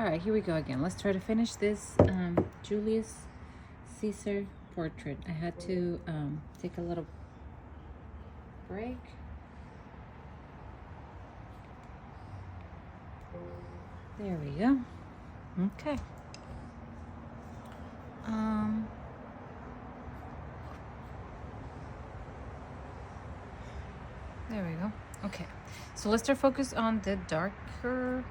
All right, here we go again. Let's try to finish this Julius Caesar portrait. I had to take a little break. There we go. Okay. There we go. Okay. So let's start focus on the darker.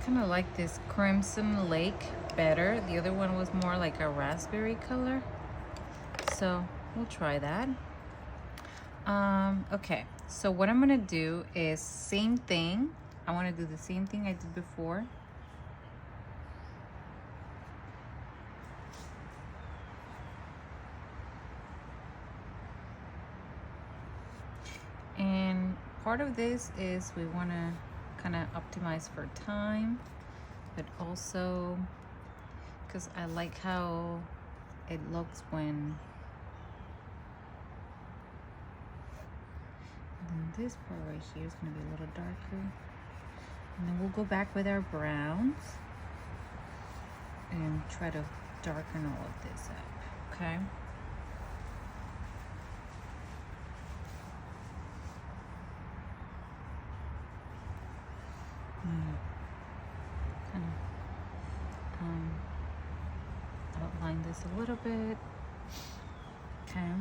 Kind of like this Crimson Lake better. The other one was more like a raspberry color. So we'll try that. Okay, so what I'm gonna do is same thing. I want to do the same thing I did before. And part of this is we want to kind of optimize for time, but also because I like how it looks when and then this part right here is going to be a little darker, and then we'll go back with our browns and try to darken all of this up. Okay. Kind of outline this a little bit. Okay.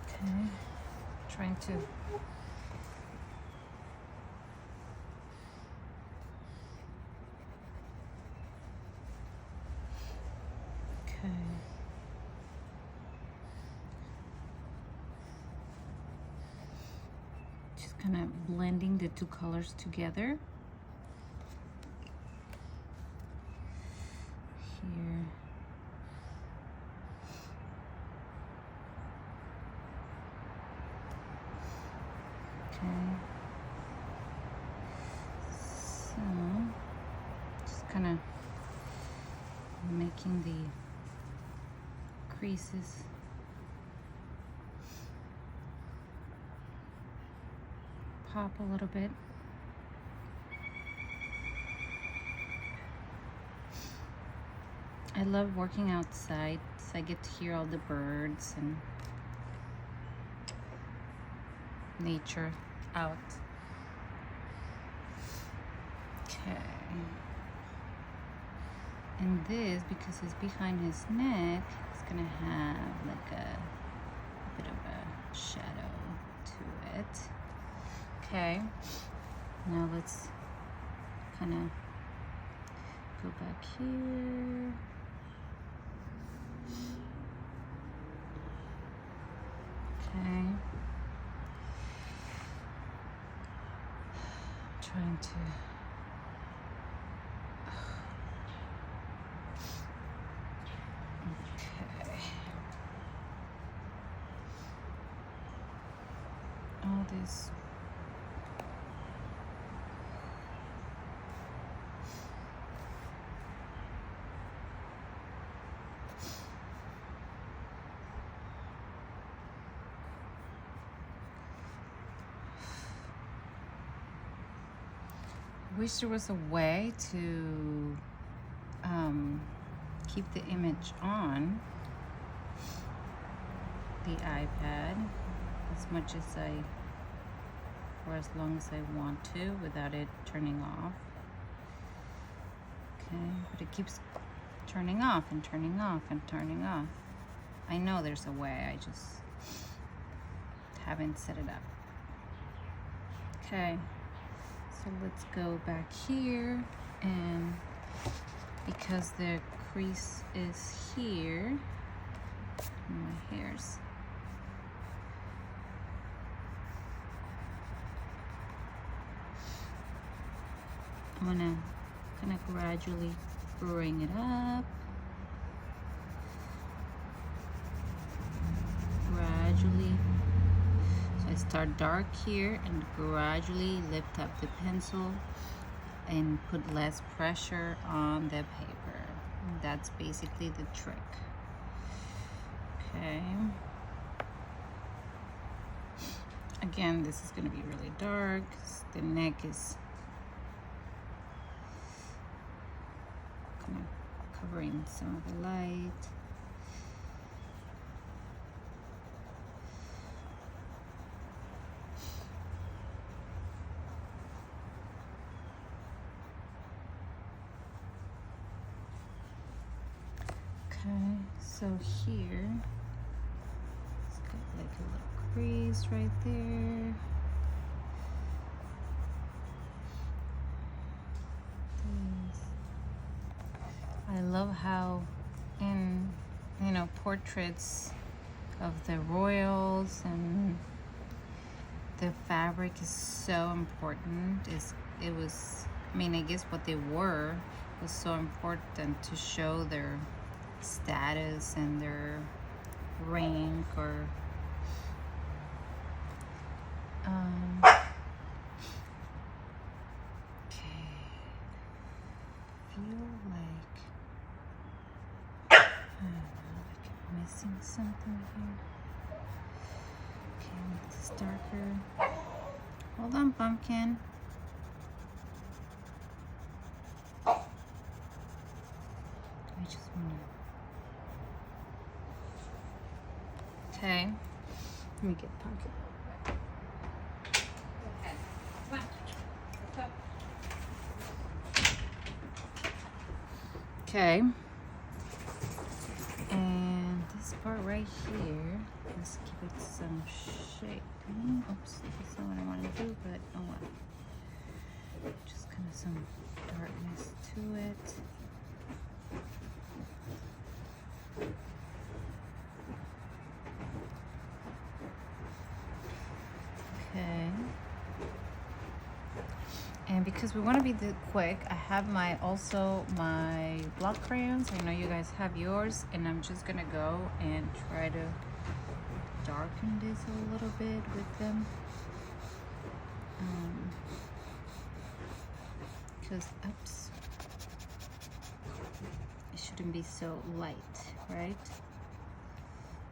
Okay. Trying to kind of blending the two colors together. Here. Okay. So, just kind of making the creases pop a little bit. I love working outside, so I get to hear all the birds and nature out. Okay. And this, because it's behind his neck, it's gonna have like a bit of a shadow to it. Okay, now let's kind of go back here. Okay, trying to okay, all this. Wish there was a way to keep the image on the iPad as much as or as long as I want to without it turning off. Okay, but it keeps turning off and turning off and turning off. I know there's a way, I just haven't set it up. Okay. So let's go back here, and because the crease is here, my hairs, I'm gonna kind of gradually bring it up, gradually. I start dark here and gradually lift up the pencil and put less pressure on the paper. And that's basically the trick. Okay. Again, this is going to be really dark. The neck is kind of covering some of the light. Okay, so here, it's got like a little crease right there. I love how in, you know, portraits of the royals and the fabric is so important. It was, I mean, I guess what they were was so important to show their status and their rank or okay, feel like I don't know, like I'm missing something here. Okay, make this darker. Hold on, pumpkin. I just want to. Okay, let me get pumpkin. Okay, and this part right here, let's give it some shape. Oops, that's not what I want to do, but oh well. Just kind of some darkness to it. Okay. And because we want to be quick, I have my block crayons. I know you guys have yours, and I'm just gonna go and try to darken this a little bit with them. Because oops, it shouldn't be so light, right?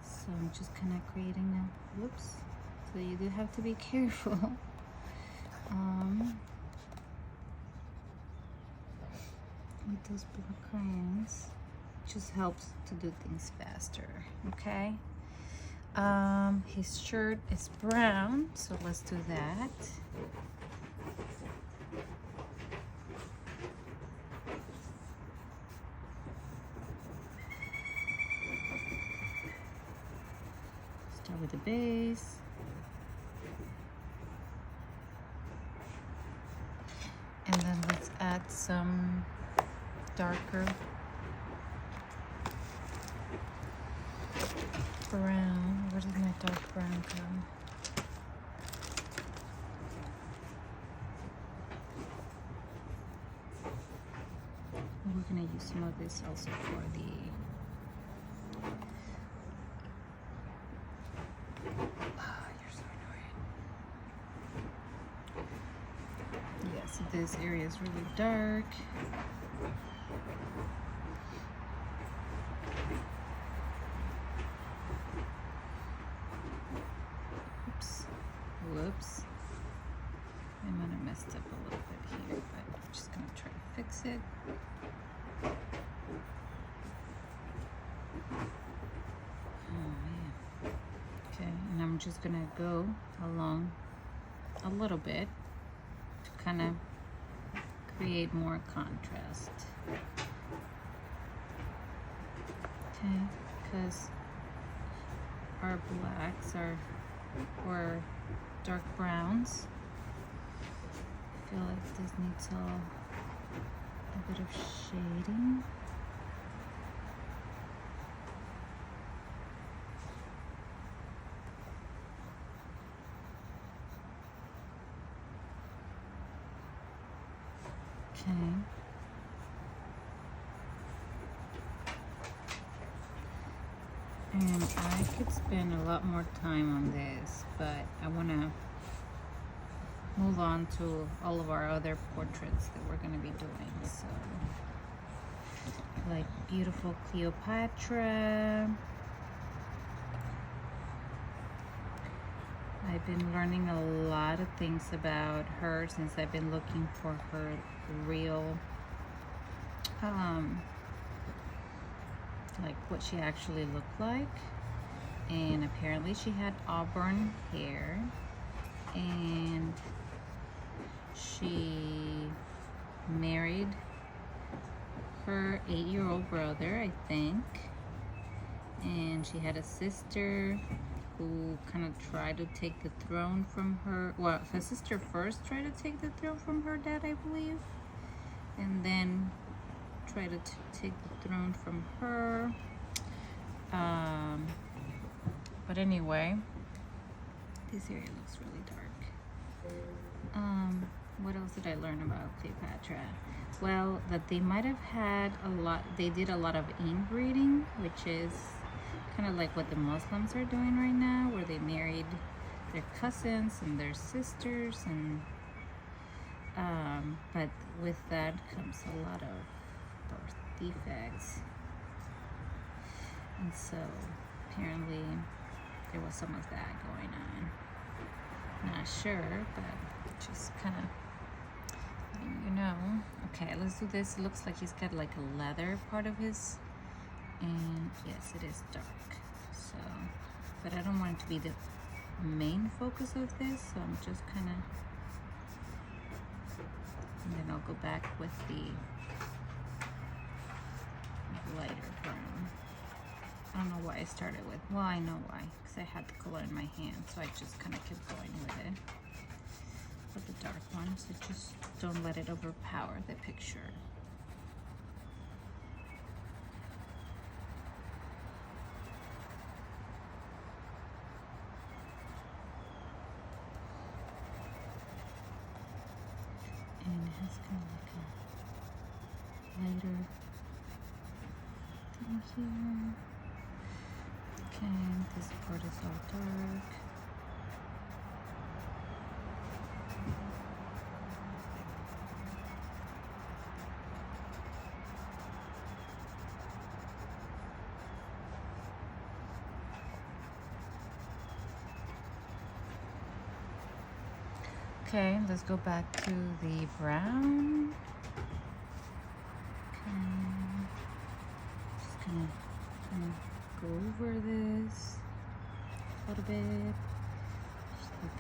So I'm just kind of creating them. Whoops. So you do have to be careful. With those black crayons, it just helps to do things faster. Okay. His shirt is brown, so let's do that. Start with the base. And then let's add some darker brown. Where did my dark brown go? We're gonna use some of this also for the you're so annoying. Yeah, so this area is really dark. Whoops. I might have messed up a little bit here, but I'm just going to try to fix it. Oh man. Okay, and I'm just going to go along a little bit to kind of create more contrast. Okay, because our blacks or dark browns. I feel like this needs a bit of shading. Okay. And I could spend a lot more time on this, but I want to move on to all of our other portraits that we're going to be doing. So, like beautiful Cleopatra. I've been learning a lot of things about her since I've been looking for her real, like what she actually looked like. And apparently she had auburn hair, and she married her 8-year-old brother, I think, and she had a sister who kind of tried to take the throne from her. Well, her sister first tried to take the throne from her dad, I believe, and then tried to take the throne from her. But anyway, this area looks really dark. What else did I learn about Cleopatra? Well, that they might have had they did a lot of inbreeding, which is kind of like what the Muslims are doing right now, where they married their cousins and their sisters, and but with that comes a lot of birth defects, and so apparently there was some of that going on. Not sure, but just kind of letting you know. Okay, let's do this. It looks like he's got like a leather part of his, and yes, it is dark. So, but I don't want it to be the main focus of this, so I'm just kind of, and then I'll go back with the lighter brown. I don't know why I started with, well, I know why, because I had the color in my hand, so I just kind of kept going with it. With the dark one, so just don't let it overpower the picture. And it has kind of like a lighter thing here. Okay, this part is all dark. Okay, let's go back to the brown. Okay, just gonna go over this a little bit. Just like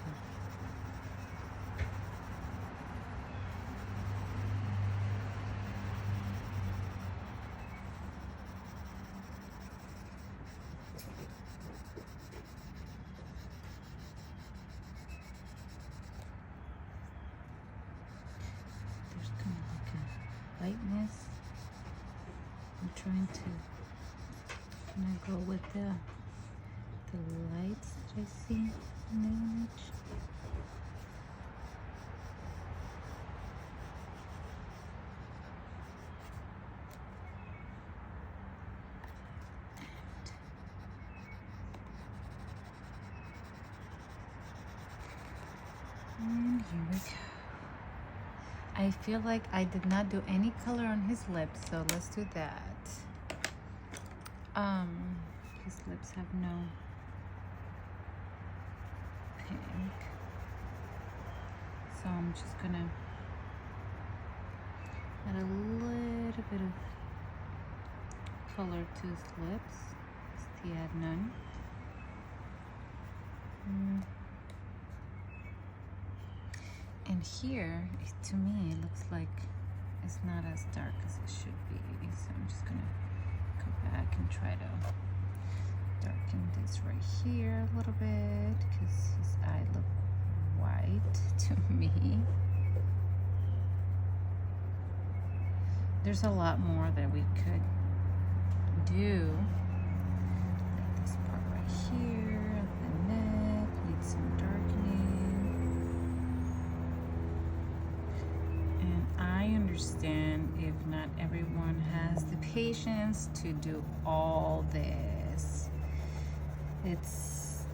there's kind of like a lightness. I'm trying to kind of go with the lights that I see in the image. And here we go. I feel like I did not do any color on his lips, so let's do that. His lips have no pink, so I'm just gonna add a little bit of color to his lips. He had none. And here, to me, it looks like it's not as dark as it should be. So I'm just gonna go back and try to darken this right here a little bit, because his eye look white to me. There's a lot more that we could do. Like this part right here, the neck needs some darkening. And I understand if not everyone has the patience to do all this. It's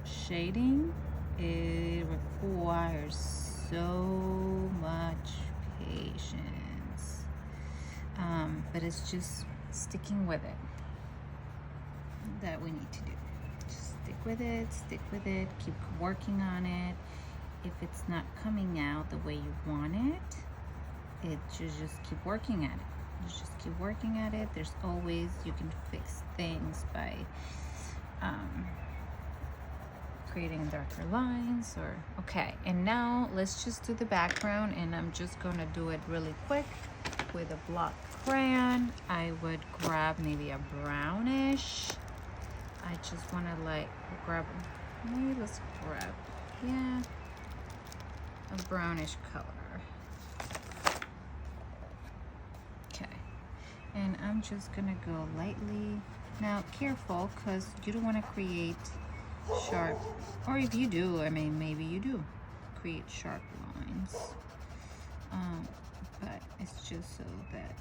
shading. It requires so much patience. but it's just sticking with it that we need to do. Just stick with it, keep working on it. If it's not coming out the way you want it, just keep working at it. Just keep working at it. There's always, you can fix things by creating darker lines or, okay. And now let's just do the background, and I'm just gonna do it really quick with a block crayon. I would grab maybe a brownish. I just wanna like grab, maybe let's grab, yeah, a brownish color. Okay, and I'm just gonna go lightly. Now careful, because you don't want to create sharp, or if you do, I mean maybe you do create sharp lines, but it's just so that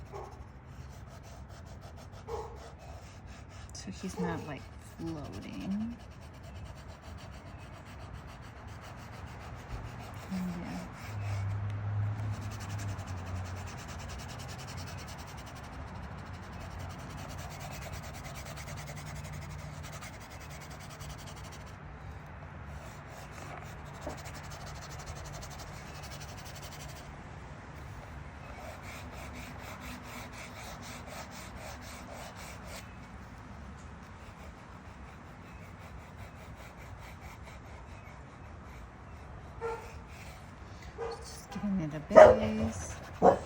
he's not like floating. Yeah. Just giving it a base. Like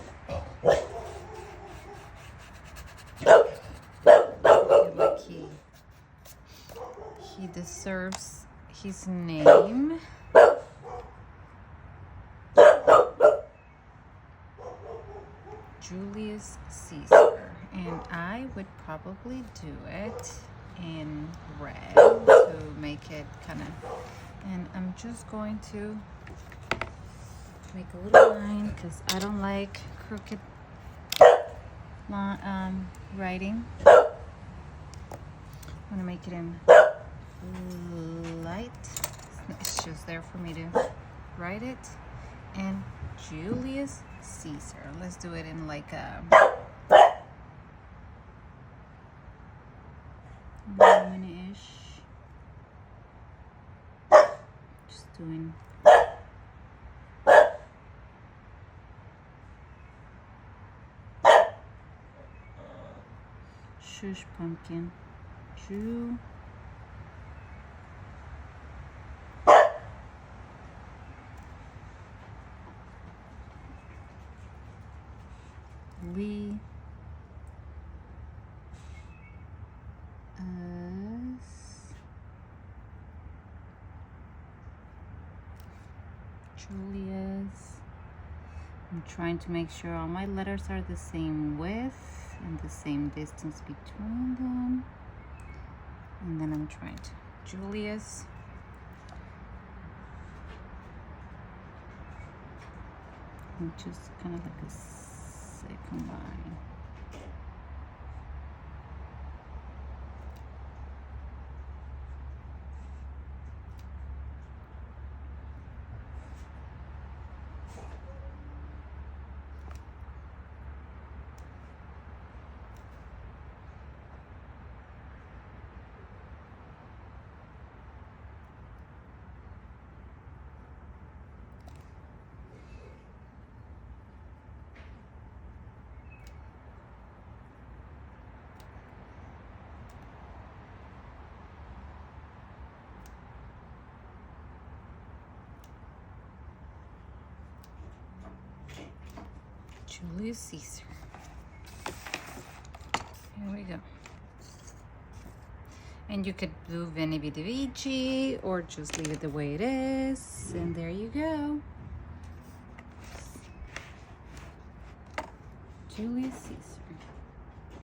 he deserves his name. Julius Caesar, and I would probably do it in red to make it kind of, and I'm just going to make a little line because I don't like crooked writing. I'm gonna make it in light. It's just there for me to write it. And Julius Caesar. Let's do it in like a lemonish. Just doing shush pumpkin. Jew. Lee Julius. I'm trying to make sure all my letters are the same width and the same distance between them. And then I'm trying to Julius. And just kind of like a second line. Julius Caesar. Here we go. And you could do Veni Vidi Vici or just leave it the way it is. And there you go. Julius Caesar.